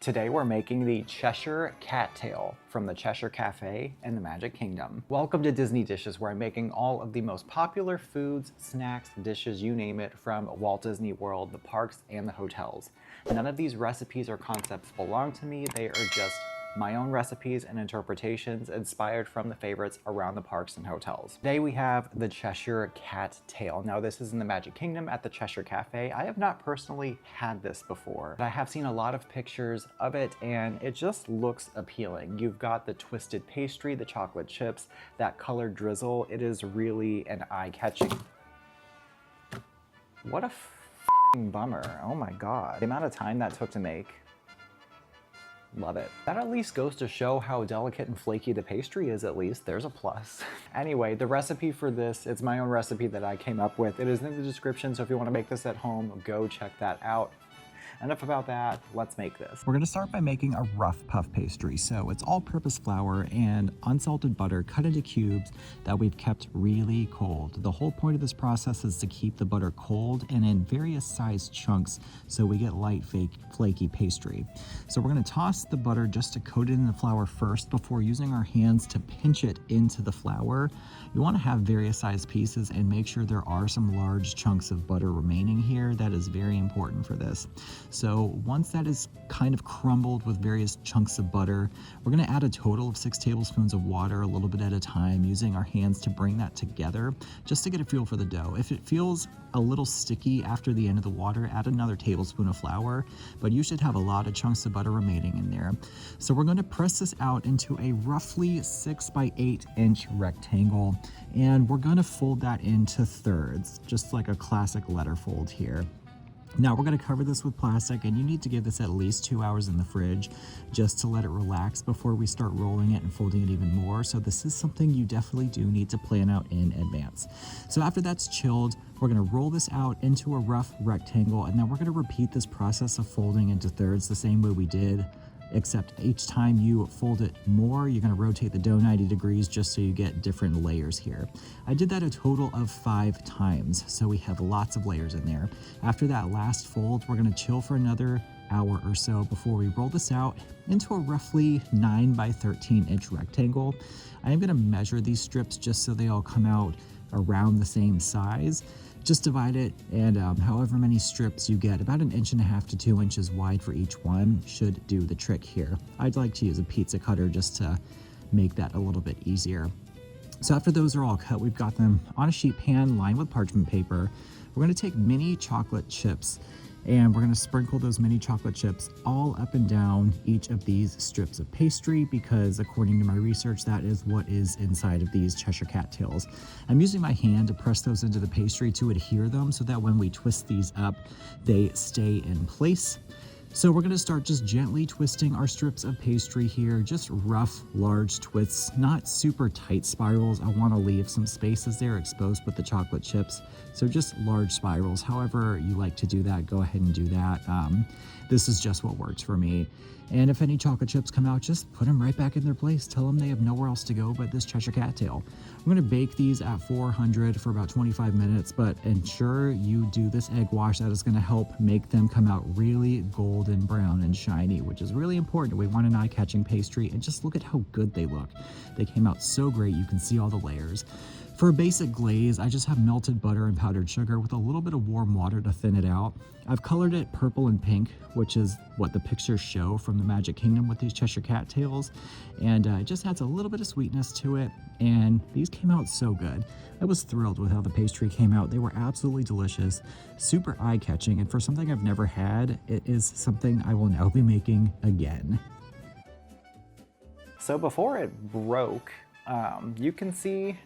Today we're making the Cheshire Cat Tail from the Cheshire Cafe in the Magic Kingdom. Welcome to Disney Dishes, where I'm making all of the most popular foods, snacks, dishes, you name it, from Walt Disney World, the parks, and the hotels. None of these recipes or concepts belong to me. They are just my own recipes and interpretations inspired from the favorites around the parks and hotels. Today we have the Cheshire Cat Tail. Now this is in the Magic Kingdom at the Cheshire Cafe. I have not personally had this before, but I have seen a lot of pictures of it and it just looks appealing. You've got the twisted pastry, the chocolate chips, that colored drizzle. It is really an eye-catching. What a f***ing bummer. Oh my God. The amount of time that took to make. Love it. That at least goes to show how delicate and flaky the pastry is, at least. There's a plus. Anyway, the recipe for this, it's my own recipe that I came up with. It is in the description, so if you want to make this at home, go check that out. Enough about that, let's make this. We're gonna start by making a rough puff pastry. So it's all-purpose flour and unsalted butter cut into cubes that we've kept really cold. The whole point of this process is to keep the butter cold and in various sized chunks so we get light, flaky pastry. So we're gonna toss the butter just to coat it in the flour first before using our hands to pinch it into the flour. You wanna have various sized pieces and make sure there are some large chunks of butter remaining here. That is very important for this. So once that is kind of crumbled with various chunks of butter, we're gonna add a total of 6 tablespoons of water, a little bit at a time, using our hands to bring that together, just to get a feel for the dough. If it feels a little sticky after the end of the water, add another tablespoon of flour, but you should have a lot of chunks of butter remaining in there. So we're gonna press this out into a roughly 6 by 8 inch rectangle, and we're gonna fold that into thirds, just like a classic letter fold here. Now we're going to cover this with plastic, and you need to give this at least 2 hours in the fridge just to let it relax before we start rolling it and folding it even more. So this is something you definitely do need to plan out in advance. So after that's chilled, we're going to roll this out into a rough rectangle, and then we're going to repeat this process of folding into thirds the same way we did, except each time you fold it more, you're going to rotate the dough 90 degrees just so you get different layers here. I did that a total of 5 times, so we have lots of layers in there. After that last fold, we're going to chill for another hour or so before we roll this out into a roughly 9 by 13 inch rectangle. I am going to measure these strips just so they all come out around the same size. Just divide it, and however many strips you get, about 1.5 inches to 2 inches wide for each one, should do the trick here. I'd like to use a pizza cutter just to make that a little bit easier. So after those are all cut, we've got them on a sheet pan lined with parchment paper. We're going to take mini chocolate chips, and we're going to sprinkle those mini chocolate chips all up and down each of these strips of pastry, because according to my research, that is what is inside of these Cheshire Cat Tails. I'm using my hand to press those into the pastry to adhere them so that when we twist these up, they stay in place. So we're going to start just gently twisting our strips of pastry here, just rough, large twists, not super tight spirals. I want to leave some spaces there exposed with the chocolate chips. So just large spirals. However you like to do that, go ahead and do that. This is just what works for me. And if any chocolate chips come out, just put them right back in their place. Tell them they have nowhere else to go but this Cheshire Cat Tail. I'm going to bake these at 400 for about 25 minutes, but ensure you do this egg wash. That is going to help make them come out really golden brown and shiny, which is really important. We want an eye-catching pastry, and just look at how good they look. They came out so great. You can see all the layers. For a basic glaze, I just have melted butter and powdered sugar with a little bit of warm water to thin it out. I've colored it purple and pink, which is what the pictures show from the Magic Kingdom with these Cheshire Cat Tails, and it just adds a little bit of sweetness to it, and these came out so good. I was thrilled with how the pastry came out. They were absolutely delicious, super eye-catching, and for something I've never had, it is something I will now be making again. So before it broke, you can see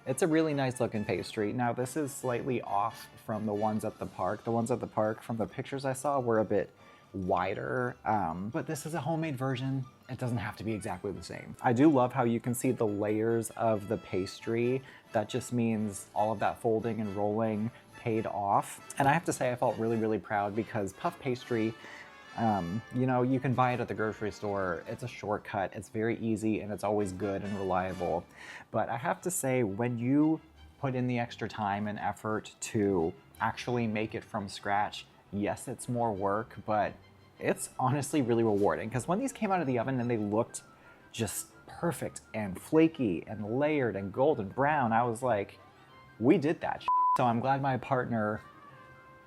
it's a really nice looking pastry. Now this is slightly off from the ones at the park. The ones at the park, from the pictures I saw, were a bit wider, but this is a homemade version. It doesn't have to be exactly the same. I do love how you can see the layers of the pastry. That just means all of that folding and rolling paid off. And I have to say I felt really, really proud, because puff pastry, you know, you can buy it at the grocery store. It's a shortcut, it's very easy, and it's always good and reliable. But I have to say, when you put in the extra time and effort to actually make it from scratch, yes, it's more work, but it's honestly really rewarding because when these came out of the oven and they looked just perfect and flaky and layered and golden brown, I was like, we did that. So I'm glad my partner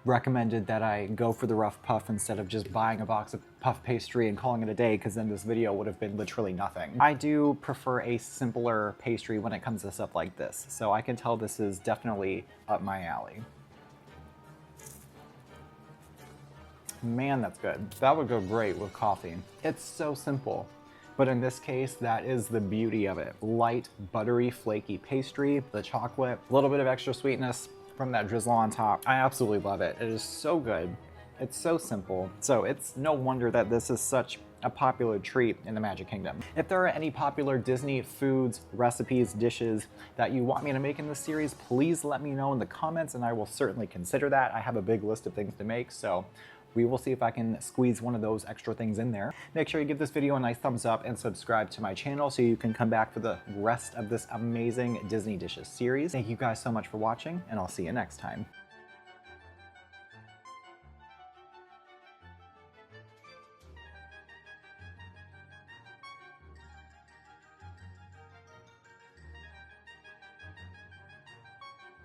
recommended that I go for the rough puff instead of just buying a box of puff pastry and calling it a day, because then this video would have been literally nothing. I do prefer a simpler pastry when it comes to stuff like this, so I can tell this is definitely up my alley. Man, that's good. That would go great with coffee. It's so simple, but in this case, that is the beauty of it. Light, buttery, flaky pastry, the chocolate, a little bit of extra sweetness from that drizzle on top. I absolutely love it. It is so good. It's so simple. So it's no wonder that this is such a popular treat in the Magic Kingdom. If there are any popular Disney foods, recipes, dishes that you want me to make in this series, please let me know in the comments and I will certainly consider that. I have a big list of things to make, so we will see if I can squeeze one of those extra things in there. Make sure you give this video a nice thumbs up and subscribe to my channel so you can come back for the rest of this amazing Disney Dishes series. Thank you guys so much for watching, and I'll see you next time.